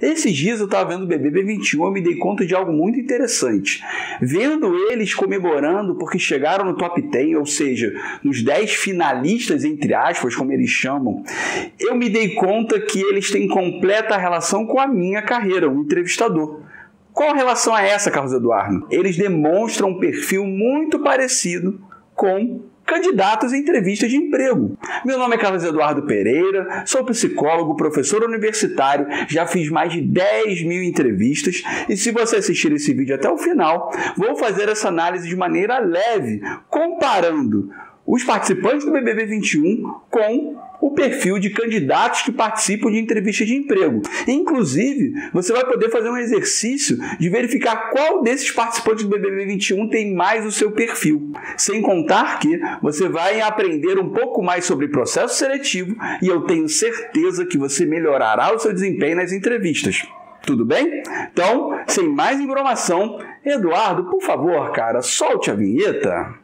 Esses dias eu estava vendo o BBB 21 e me dei conta de algo muito interessante. Vendo eles comemorando porque chegaram no top 10, ou seja, nos 10 finalistas, entre aspas, como eles chamam, eu me dei conta que eles têm completa relação com a minha carreira, um entrevistador. Qual relação é essa, Carlos Eduardo? Eles demonstram um perfil muito parecido com candidatos em entrevistas de emprego. Meu nome é Carlos Eduardo Pereira, sou psicólogo, professor universitário, já fiz mais de 10 mil entrevistas e se você assistir esse vídeo até o final, vou fazer essa análise de maneira leve, comparando os participantes do BBB 21 com o perfil de candidatos que participam de entrevistas de emprego. Inclusive, você vai poder fazer um exercício de verificar qual desses participantes do BBB 21 tem mais o seu perfil. Sem contar que você vai aprender um pouco mais sobre processo seletivo e eu tenho certeza que você melhorará o seu desempenho nas entrevistas. Tudo bem? Então, sem mais informação, Eduardo, por favor, cara, solte a vinheta.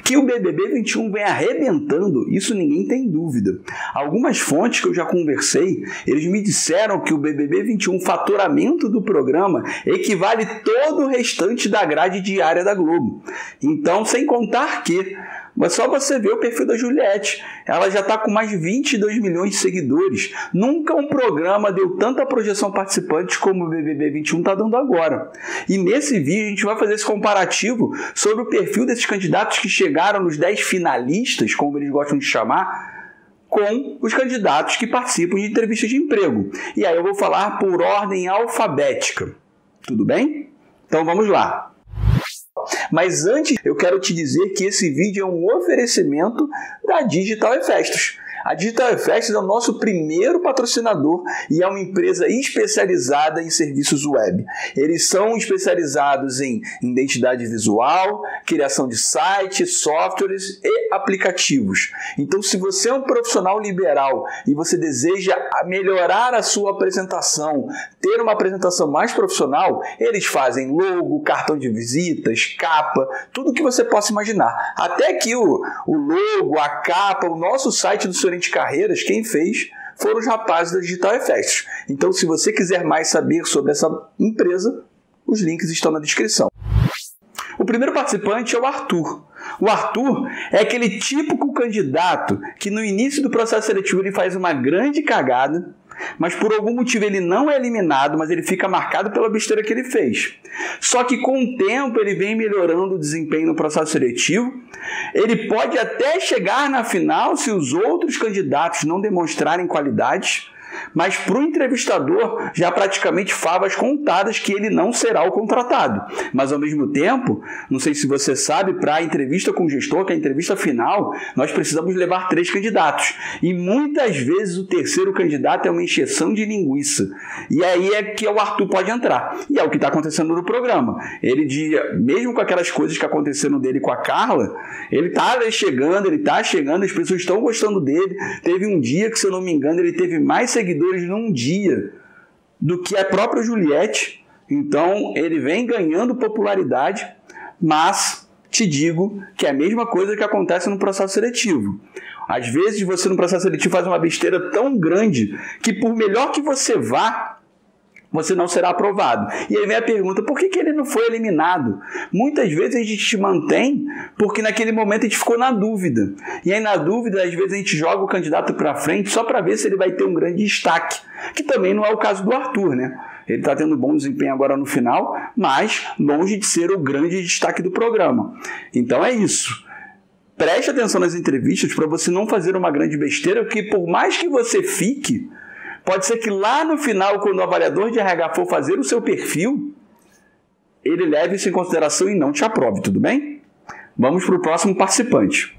Que o BBB 21 vem arrebentando, isso ninguém tem dúvida. Algumas fontes que eu já conversei, eles me disseram que o BBB 21, faturamento do programa, equivale todo o restante da grade diária da Globo. Então, sem contar que, mas só você ver o perfil da Juliette, ela já está com mais de 22 milhões de seguidores. Nunca um programa deu tanta projeção a participantes como o BBB 21 está dando agora. E nesse vídeo a gente vai fazer esse comparativo sobre o perfil desses candidatos que chegaram nos 10 finalistas, como eles gostam de chamar, com os candidatos que participam de entrevistas de emprego. E aí eu vou falar por ordem alfabética. Tudo bem? Então vamos lá. Mas antes, eu quero te dizer que esse vídeo é um oferecimento da Digital Efestos. A Digital Efestos é o nosso primeiro patrocinador e é uma empresa especializada em serviços web. Eles são especializados em identidade visual, criação de sites, softwares e aplicativos. Então, se você é um profissional liberal e você deseja melhorar a sua apresentação, ter uma apresentação mais profissional, eles fazem logo, cartão de visitas, capa, tudo que você possa imaginar. Até que o logo, a capa, o nosso site do Sorrente Carreiras, quem fez foram os rapazes da Digital Efestos. Então, se você quiser mais saber sobre essa empresa, os links estão na descrição. O primeiro participante é o Arthur. O Arthur é aquele típico candidato que no início do processo seletivo ele faz uma grande cagada, mas por algum motivo ele não é eliminado, mas ele fica marcado pela besteira que ele fez. Só que com o tempo ele vem melhorando o desempenho no processo seletivo. Ele pode até chegar na final se os outros candidatos não demonstrarem qualidades, mas para o entrevistador já praticamente favas contadas que ele não será o contratado. Mas ao mesmo tempo, não sei se você sabe, para a entrevista com o gestor, que é a entrevista final, nós precisamos levar 3 candidatos. E muitas vezes o terceiro candidato é uma encheção de linguiça. E aí é que o Arthur pode entrar. E é o que está acontecendo no programa. Ele, mesmo com aquelas coisas que aconteceram dele com a Carla, ele está chegando, as pessoas estão gostando dele. Teve um dia que, se eu não me engano, ele teve mais seguidores num dia do que a própria Juliette. Então ele vem ganhando popularidade, mas te digo que é a mesma coisa que acontece no processo seletivo. Às vezes você no processo seletivo faz uma besteira tão grande que por melhor que você vá, você não será aprovado. E aí vem a pergunta, por que ele não foi eliminado? Muitas vezes a gente te mantém porque naquele momento a gente ficou na dúvida. E aí na dúvida, às vezes a gente joga o candidato para frente só para ver se ele vai ter um grande destaque. Que também não é o caso do Arthur, né? Ele está tendo bom desempenho agora no final, mas longe de ser o grande destaque do programa. Então é isso. Preste atenção nas entrevistas para você não fazer uma grande besteira, porque por mais que você fique, pode ser que lá no final, quando o avaliador de RH for fazer o seu perfil, ele leve isso em consideração e não te aprove, tudo bem? Vamos para o próximo participante.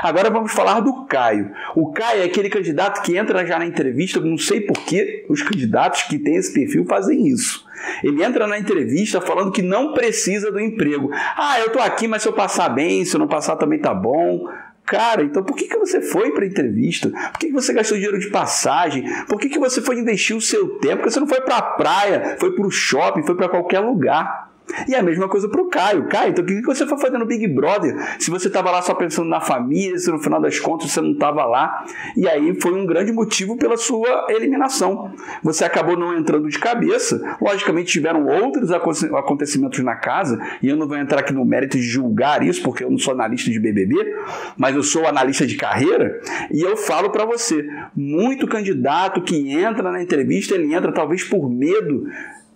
Agora vamos falar do Caio. O Caio é aquele candidato que entra já na entrevista, não sei por que os candidatos que têm esse perfil fazem isso. Ele entra na entrevista falando que não precisa do emprego. Ah, eu tô aqui, mas se eu passar bem, se eu não passar também tá bom. Cara, então por que você foi para a entrevista? Por que você gastou dinheiro de passagem? Por que você foi investir o seu tempo? Porque você não foi para a praia, foi para o shopping, foi para qualquer lugar. E a mesma coisa para o Caio. Caio, então o que você foi fazer no Big Brother? Se você estava lá só pensando na família, se no final das contas você não estava lá. E aí foi um grande motivo pela sua eliminação. Você acabou não entrando de cabeça. Logicamente tiveram outros acontecimentos na casa, e eu não vou entrar aqui no mérito de julgar isso, porque eu não sou analista de BBB, mas eu sou analista de carreira, e eu falo para você, muito candidato que entra na entrevista, ele entra talvez por medo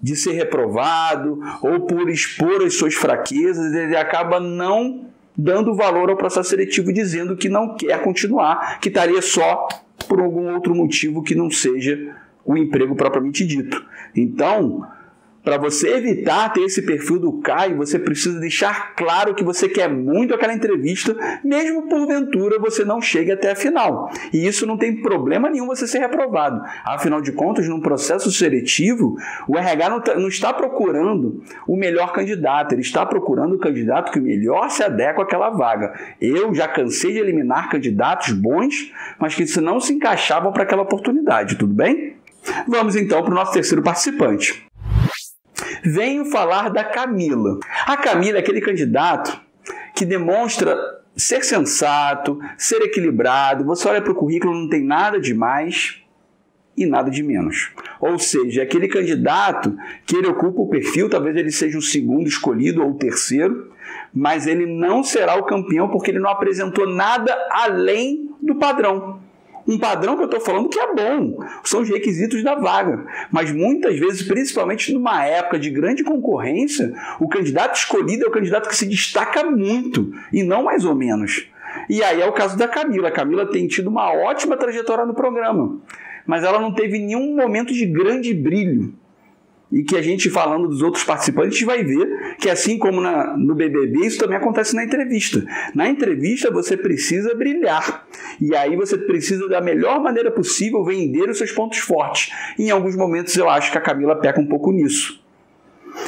de ser reprovado ou por expor as suas fraquezas, ele acaba não dando valor ao processo seletivo, dizendo que não quer continuar, que estaria só por algum outro motivo que não seja o emprego propriamente dito. Então, para você evitar ter esse perfil do Caio, você precisa deixar claro que você quer muito aquela entrevista, mesmo porventura você não chegue até a final. E isso não tem problema nenhum você ser reprovado. Afinal de contas, num processo seletivo, o RH não está procurando o melhor candidato, ele está procurando o candidato que melhor se adequa àquela vaga. Eu já cansei de eliminar candidatos bons, mas que não se encaixavam para aquela oportunidade, tudo bem? Vamos então para o nosso terceiro participante. Venho falar da Camila. A Camila é aquele candidato que demonstra ser sensato, ser equilibrado. Você olha para o currículo, não tem nada de mais e nada de menos. Ou seja, é aquele candidato que ele ocupa o perfil, talvez ele seja o segundo escolhido ou o terceiro, mas ele não será o campeão porque ele não apresentou nada além do padrão. Um padrão que eu estou falando que é bom, são os requisitos da vaga. Mas muitas vezes, principalmente numa época de grande concorrência, o candidato escolhido é o candidato que se destaca muito, e não mais ou menos. E aí é o caso da Camila. A Camila tem tido uma ótima trajetória no programa, mas ela não teve nenhum momento de grande brilho. E que a gente, falando dos outros participantes, a gente vai ver que, assim como no BBB, isso também acontece na entrevista. Na entrevista, você precisa brilhar. E aí você precisa, da melhor maneira possível, vender os seus pontos fortes. E em alguns momentos, eu acho que a Camila peca um pouco nisso.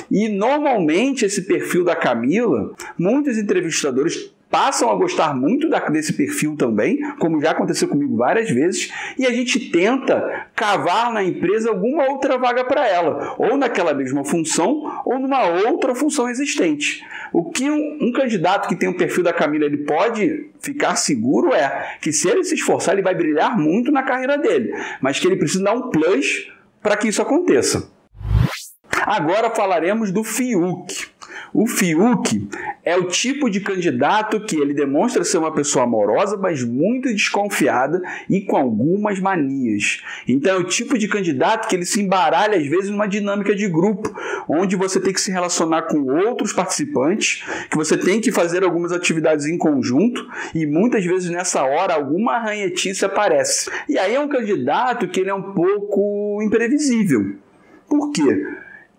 E, normalmente, esse perfil da Camila, muitos entrevistadores passam a gostar muito desse perfil também, como já aconteceu comigo várias vezes, e a gente tenta cavar na empresa alguma outra vaga para ela, ou naquela mesma função, ou numa outra função existente. O que um candidato que tem o perfil da Camila ele pode ficar seguro é que, se ele se esforçar, ele vai brilhar muito na carreira dele, mas que ele precisa dar um plus para que isso aconteça. Agora falaremos do Fiuk. O Fiuk é o tipo de candidato que ele demonstra ser uma pessoa amorosa, mas muito desconfiada e com algumas manias. Então é o tipo de candidato que ele se embaralha às vezes numa dinâmica de grupo, onde você tem que se relacionar com outros participantes, que você tem que fazer algumas atividades em conjunto, e muitas vezes nessa hora alguma arranhetice aparece. E aí é um candidato que ele é um pouco imprevisível. Por quê?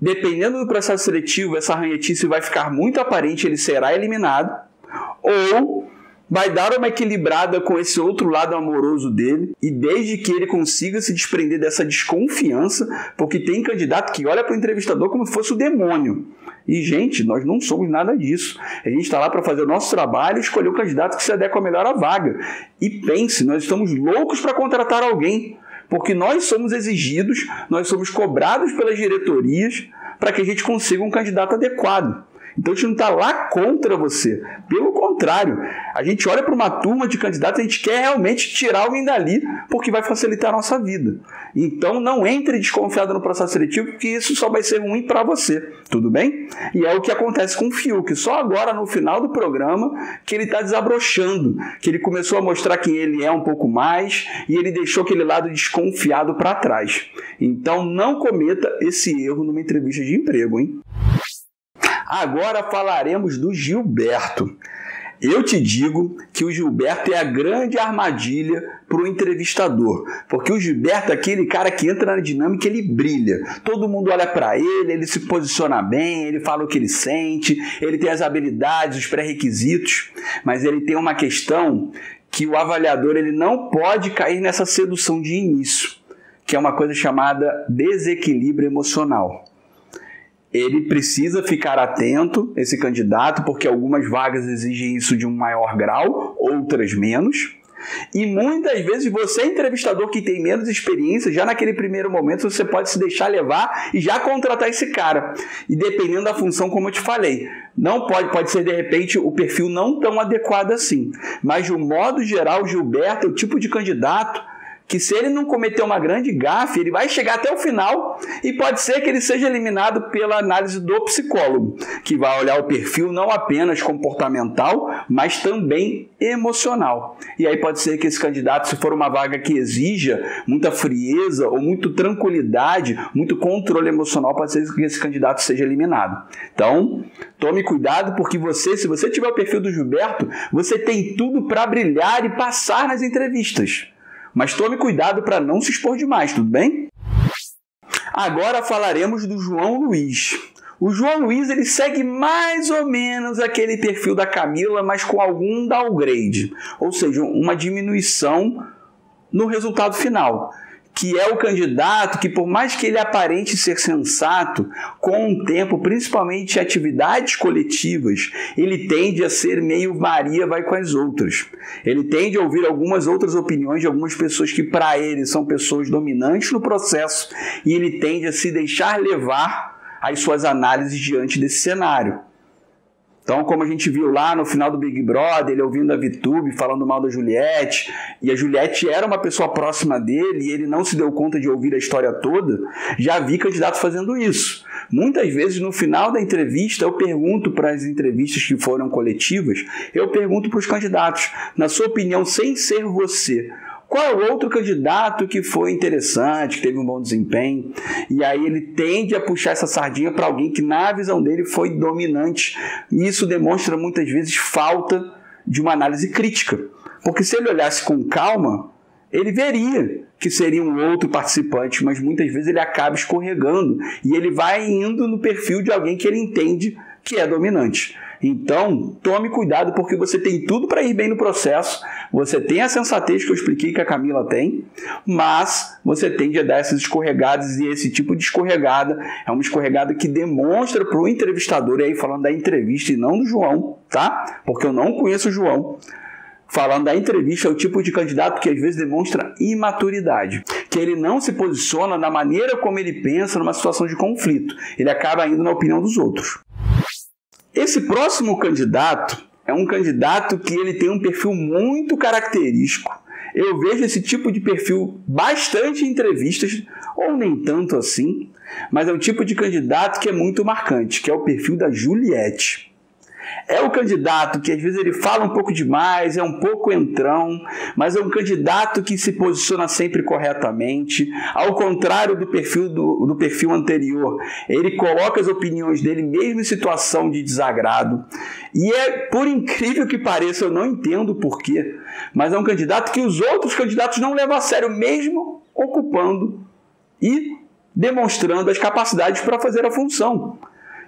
Dependendo do processo seletivo, essa arranhetice vai ficar muito aparente, ele será eliminado, ou vai dar uma equilibrada com esse outro lado amoroso dele, e desde que ele consiga se desprender dessa desconfiança, porque tem candidato que olha para o entrevistador como se fosse o demônio. E, gente, nós não somos nada disso. A gente está lá para fazer o nosso trabalho e escolher o candidato que se adequa melhor à vaga. E pense, nós estamos loucos para contratar alguém, porque nós somos exigidos, nós somos cobrados pelas diretorias para que a gente consiga um candidato adequado. Então a gente não está lá contra você. Pelo contrário, a gente olha para uma turma de candidatos e a gente quer realmente tirar alguém dali porque vai facilitar a nossa vida. Então não entre desconfiado no processo seletivo, porque isso só vai ser ruim para você. Tudo bem? E é o que acontece com o Fiuk. Só agora, no final do programa, que ele está desabrochando, que ele começou a mostrar quem ele é um pouco mais e ele deixou aquele lado desconfiado para trás. Então não cometa esse erro numa entrevista de emprego, hein? Agora falaremos do Gilberto. Eu te digo que o Gilberto é a grande armadilha para o entrevistador, porque o Gilberto é aquele cara que entra na dinâmica, ele brilha. Todo mundo olha para ele, ele se posiciona bem, ele fala o que ele sente, ele tem as habilidades, os pré-requisitos, mas ele tem uma questão que o avaliador ele não pode cair nessa sedução de início, que é uma coisa chamada desequilíbrio emocional. Ele precisa ficar atento, esse candidato, porque algumas vagas exigem isso de um maior grau, outras menos. E muitas vezes você, entrevistador que tem menos experiência, já naquele primeiro momento você pode se deixar levar e já contratar esse cara. E dependendo da função, como eu te falei, não pode ser de repente o perfil não tão adequado assim. Mas de um modo geral, o Gilberto é o tipo de candidato que, se ele não cometer uma grande gafe, ele vai chegar até o final e pode ser que ele seja eliminado pela análise do psicólogo, que vai olhar o perfil não apenas comportamental, mas também emocional. E aí pode ser que esse candidato, se for uma vaga que exija muita frieza ou muita tranquilidade, muito controle emocional, pode ser que esse candidato seja eliminado. Então, tome cuidado, porque se você tiver o perfil do Gilberto, você tem tudo para brilhar e passar nas entrevistas. Mas tome cuidado para não se expor demais, tudo bem? Agora falaremos do João Luiz. O João Luiz ele segue mais ou menos aquele perfil da Camila, mas com algum downgrade, ou seja, uma diminuição no resultado final, que é o candidato que, por mais que ele aparente ser sensato, com o tempo, principalmente em atividades coletivas, ele tende a ser meio Maria vai com as outras. Ele tende a ouvir algumas outras opiniões de algumas pessoas que, para ele, são pessoas dominantes no processo, e ele tende a se deixar levar as suas análises diante desse cenário. Então, como a gente viu lá no final do Big Brother, ele ouvindo a VTube falando mal da Juliette, e a Juliette era uma pessoa próxima dele, e ele não se deu conta de ouvir a história toda, já vi candidato fazendo isso. Muitas vezes, no final da entrevista, eu pergunto para as entrevistas que foram coletivas, eu pergunto para os candidatos, na sua opinião, sem ser você, qual é o outro candidato que foi interessante, que teve um bom desempenho? E aí ele tende a puxar essa sardinha para alguém que, na visão dele, foi dominante. E isso demonstra, muitas vezes, falta de uma análise crítica. Porque se ele olhasse com calma, ele veria que seria um outro participante, mas muitas vezes ele acaba escorregando. E ele vai indo no perfil de alguém que ele entende que é dominante. Então, tome cuidado, porque você tem tudo para ir bem no processo, você tem a sensatez que eu expliquei que a Camila tem, mas você tende a dar essas escorregadas, e esse tipo de escorregada é uma escorregada que demonstra para o entrevistador, e aí falando da entrevista e não do João, tá? Porque eu não conheço o João. Falando da entrevista, é o tipo de candidato que às vezes demonstra imaturidade, que ele não se posiciona da maneira como ele pensa numa situação de conflito, ele acaba indo na opinião dos outros. Esse próximo candidato é um candidato que ele tem um perfil muito característico. Eu vejo esse tipo de perfil bastante em entrevistas, ou nem tanto assim, mas é um tipo de candidato que é muito marcante, que é o perfil da Juliette. É o candidato que às vezes ele fala um pouco demais, é um pouco entrão, mas é um candidato que se posiciona sempre corretamente. Ao contrário do perfil anterior, ele coloca as opiniões dele mesmo em situação de desagrado. E por incrível que pareça, eu não entendo o porquê, mas é um candidato que os outros candidatos não levam a sério, mesmo ocupando e demonstrando as capacidades para fazer a função.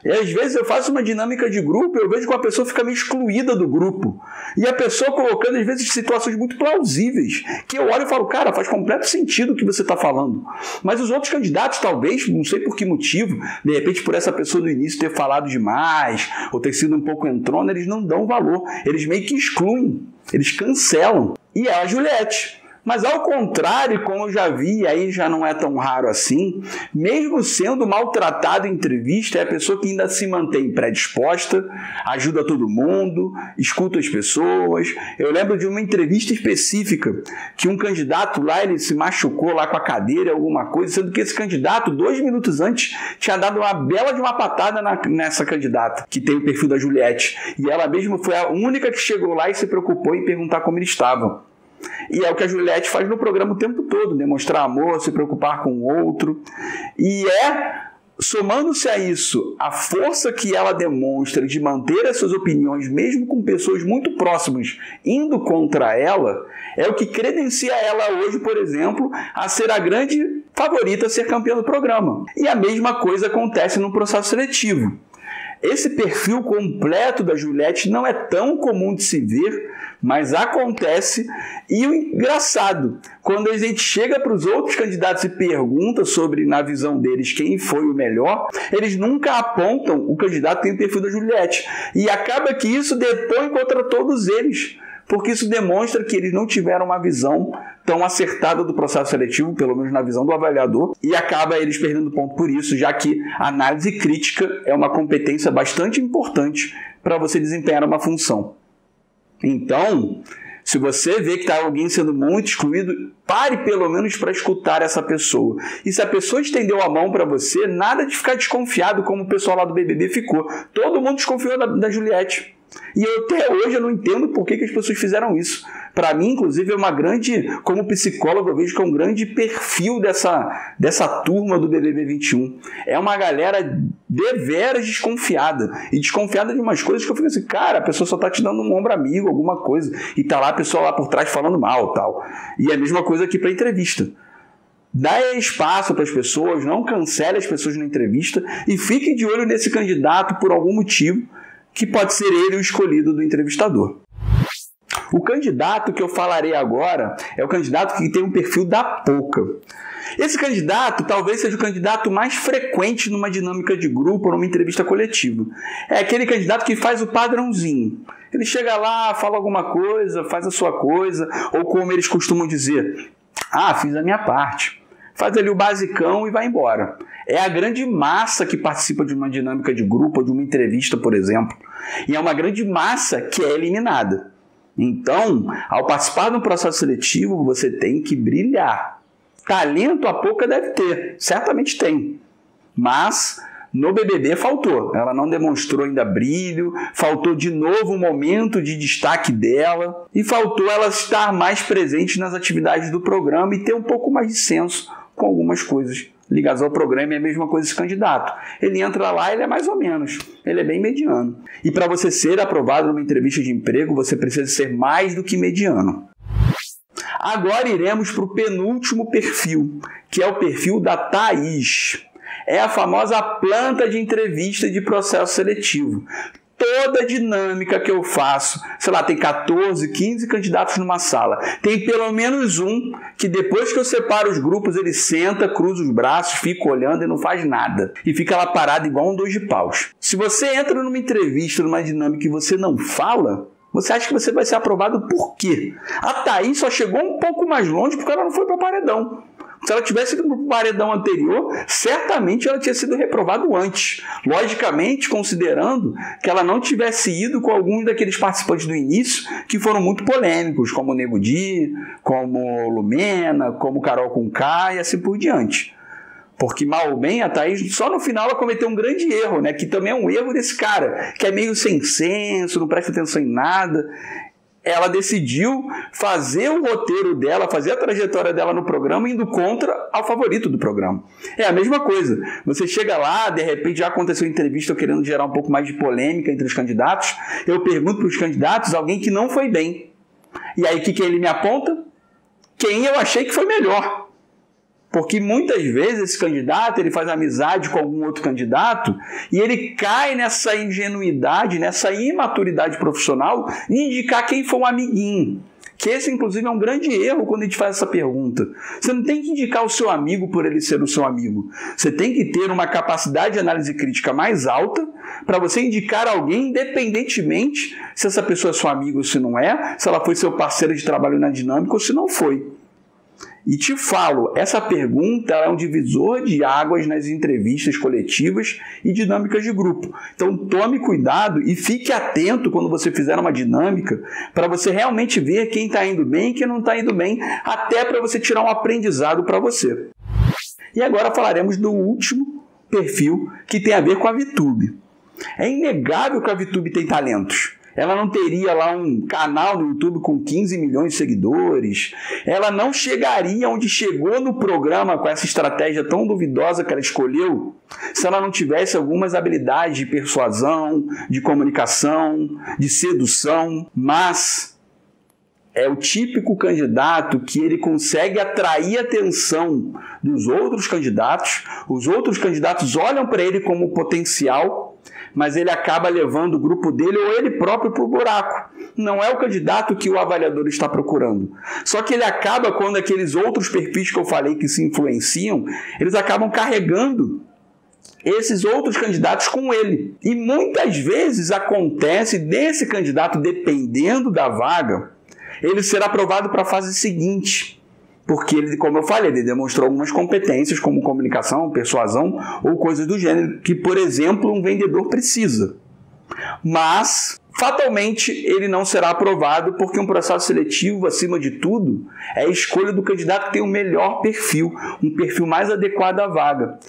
E às vezes eu faço uma dinâmica de grupo, eu vejo que uma pessoa fica meio excluída do grupo. E a pessoa colocando, às vezes, situações muito plausíveis, que eu olho e falo, cara, faz completo sentido o que você está falando. Mas os outros candidatos, talvez, não sei por que motivo, de repente por essa pessoa do início ter falado demais, ou ter sido um pouco entrona, eles não dão valor. Eles meio que excluem, eles cancelam. E é a Juliette. Mas ao contrário, como eu já vi, aí já não é tão raro assim, mesmo sendo maltratado em entrevista, é a pessoa que ainda se mantém predisposta, ajuda todo mundo, escuta as pessoas. Eu lembro de uma entrevista específica que um candidato lá, ele se machucou lá com a cadeira, alguma coisa, sendo que esse candidato, 2 minutos antes, tinha dado uma bela de uma patada nessa candidata, que tem o perfil da Juliette. E ela mesma foi a única que chegou lá e se preocupou em perguntar como eles estavam. E é o que a Juliette faz no programa o tempo todo, demonstrar amor, se preocupar com o outro. E somando-se a isso, a força que ela demonstra de manter as suas opiniões, mesmo com pessoas muito próximas indo contra ela, é o que credencia ela hoje, por exemplo, a ser a grande favorita a ser campeã do programa. E a mesma coisa acontece no processo seletivo. Esse perfil completo da Juliette não é tão comum de se ver, mas acontece. E o engraçado, quando a gente chega para os outros candidatos e pergunta sobre, na visão deles, quem foi o melhor, eles nunca apontam o candidato que tem o perfil da Juliette. E acaba que isso depõe contra todos eles, porque isso demonstra que eles não tiveram uma visão tão acertada do processo seletivo, pelo menos na visão do avaliador, e acaba eles perdendo ponto por isso, já que a análise crítica é uma competência bastante importante para você desempenhar uma função. Então, se você vê que está alguém sendo muito excluído, pare pelo menos para escutar essa pessoa. E se a pessoa estendeu a mão para você, nada de ficar desconfiado como o pessoal lá do BBB ficou. Todo mundo desconfiou da Juliette. E até hoje eu não entendo por que as pessoas fizeram isso. Para mim, inclusive, é uma grande, como psicólogo, eu vejo que é um grande perfil dessa turma do BBB 21. É uma galera deveras desconfiada. E desconfiada de umas coisas que eu fico assim, cara, a pessoa só tá te dando um ombro amigo, alguma coisa. E tá lá a pessoa lá por trás falando mal, tal. E é a mesma coisa aqui para entrevista. Dá espaço para as pessoas, não cancele as pessoas na entrevista e fique de olho nesse candidato por algum motivo, que pode ser ele o escolhido do entrevistador. O candidato que eu falarei agora é o candidato que tem um perfil da pouca. Esse candidato talvez seja o candidato mais frequente numa dinâmica de grupo ou numa entrevista coletiva. É aquele candidato que faz o padrãozinho. Ele chega lá, fala alguma coisa, faz a sua coisa, ou como eles costumam dizer, fiz a minha parte. Faz ali o basicão e vai embora. É a grande massa que participa de uma dinâmica de grupo ou de uma entrevista, por exemplo. E é uma grande massa que é eliminada. Então, ao participar de um processo seletivo, você tem que brilhar. Talento a pouca deve ter, certamente tem. Mas no BBB faltou. Ela não demonstrou ainda brilho, faltou de novo um momento de destaque dela e faltou ela estar mais presente nas atividades do programa e ter um pouco mais de senso com algumas coisas ligadas ao programa. É a mesma coisa esse candidato. Ele entra lá, ele é mais ou menos, ele é bem mediano. E para você ser aprovado numa entrevista de emprego, você precisa ser mais do que mediano. Agora iremos para o penúltimo perfil, que é o perfil da Thaís. É a famosa planta de entrevista de processo seletivo. Toda dinâmica que eu faço, sei lá, tem 14, 15 candidatos numa sala. Tem pelo menos um que depois que eu separo os grupos, ele senta, cruza os braços, fica olhando e não faz nada. E fica lá parado igual um 2 de paus. Se você entra numa entrevista, numa dinâmica e você não fala, você acha que você vai ser aprovado por quê? A Thaís só chegou um pouco mais longe porque ela não foi para o paredão. Se ela tivesse ido para o paredão anterior, certamente ela tinha sido reprovada antes. Logicamente, considerando que ela não tivesse ido com alguns daqueles participantes do início que foram muito polêmicos, como o Nego Di, como Lumena, como Carol Conká e assim por diante. Porque, mal ou bem, a Thaís, só no final ela cometeu um grande erro, né? Que também é um erro desse cara, que é meio sem senso, não presta atenção em nada. Ela decidiu fazer o roteiro dela, fazer a trajetória dela no programa, indo contra ao favorito do programa. É a mesma coisa. Você chega lá, de repente já aconteceu entrevista querendo gerar um pouco mais de polêmica entre os candidatos. Eu pergunto para os candidatos alguém que não foi bem. E aí o que ele me aponta? Quem eu achei que foi melhor. Porque muitas vezes esse candidato ele faz amizade com algum outro candidato e ele cai nessa ingenuidade, nessa imaturidade profissional de indicar quem foi um amiguinho. Que esse, inclusive, é um grande erro quando a gente faz essa pergunta. Você não tem que indicar o seu amigo por ele ser o seu amigo. Você tem que ter uma capacidade de análise crítica mais alta para você indicar alguém independentemente se essa pessoa é seu amigo ou se não é, se ela foi seu parceiro de trabalho na dinâmica ou se não foi. E te falo, essa pergunta é um divisor de águas nas entrevistas coletivas e dinâmicas de grupo. Então tome cuidado e fique atento quando você fizer uma dinâmica para você realmente ver quem está indo bem e quem não está indo bem, até para você tirar um aprendizado para você. E agora falaremos do último perfil que tem a ver com a VTube. É inegável que a VTube tem talentos. Ela não teria lá um canal no YouTube com 15 milhões de seguidores. Ela não chegaria onde chegou no programa com essa estratégia tão duvidosa que ela escolheu se ela não tivesse algumas habilidades de persuasão, de comunicação, de sedução. Mas é o típico candidato que ele consegue atrair a atenção dos outros candidatos. Os outros candidatos olham para ele como potencial, mas ele acaba levando o grupo dele ou ele próprio para o buraco. Não é o candidato que o avaliador está procurando. Só que ele acaba, quando aqueles outros perfis que eu falei que se influenciam, eles acabam carregando esses outros candidatos com ele. E muitas vezes acontece desse candidato, dependendo da vaga, ele será aprovado para a fase seguinte. Porque ele, como eu falei, ele demonstrou algumas competências como comunicação, persuasão ou coisas do gênero que, por exemplo, um vendedor precisa. Mas, fatalmente, ele não será aprovado porque um processo seletivo, acima de tudo, é a escolha do candidato que tem o melhor perfil, um perfil mais adequado à vaga.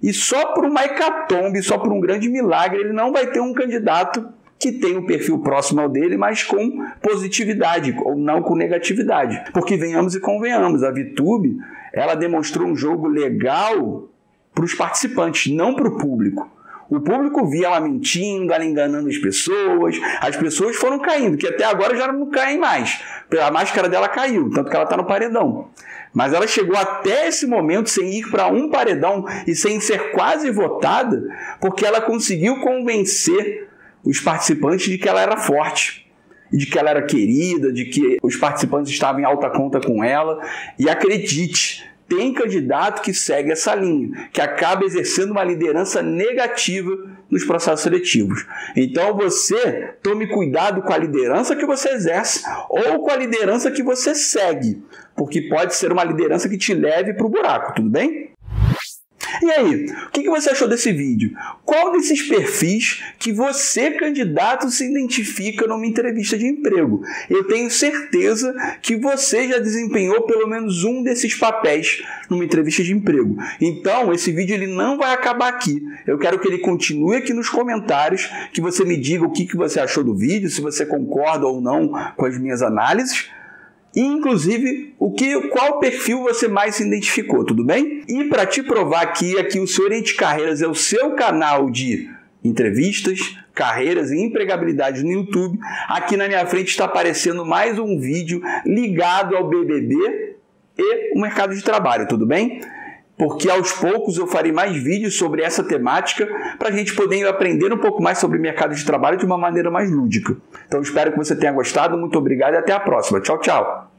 E só por uma hecatombe, só por um grande milagre, ele não vai ter um candidato que tem um perfil próximo ao dele, mas com positividade, ou não com negatividade. Porque venhamos e convenhamos, a VTube, ela demonstrou um jogo legal para os participantes, não para o público. O público via ela mentindo, ela enganando as pessoas foram caindo, que até agora já não caem mais. A máscara dela caiu, tanto que ela está no paredão. Mas ela chegou até esse momento sem ir para um paredão e sem ser quase votada, porque ela conseguiu convencer os participantes de que ela era forte, de que ela era querida, de que os participantes estavam em alta conta com ela. E acredite, tem candidato que segue essa linha, que acaba exercendo uma liderança negativa nos processos seletivos. Então você tome cuidado com a liderança que você exerce ou com a liderança que você segue, porque pode ser uma liderança que te leve para o buraco, tudo bem? E aí, o que você achou desse vídeo? Qual desses perfis que você, candidato, se identifica numa entrevista de emprego? Eu tenho certeza que você já desempenhou pelo menos um desses papéis numa entrevista de emprego. Então, esse vídeo ele não vai acabar aqui. Eu quero que ele continue aqui nos comentários, que você me diga o que você achou do vídeo, se você concorda ou não com as minhas análises. E, inclusive, qual perfil você mais se identificou, tudo bem? E para te provar que aqui o seu Oriente Carreiras é o seu canal de entrevistas, carreiras e empregabilidade no YouTube, aqui na minha frente está aparecendo mais um vídeo ligado ao BBB e o mercado de trabalho, tudo bem? Porque aos poucos eu farei mais vídeos sobre essa temática para a gente poder aprender um pouco mais sobre mercado de trabalho de uma maneira mais lúdica. Então espero que você tenha gostado, muito obrigado e até a próxima. Tchau, tchau!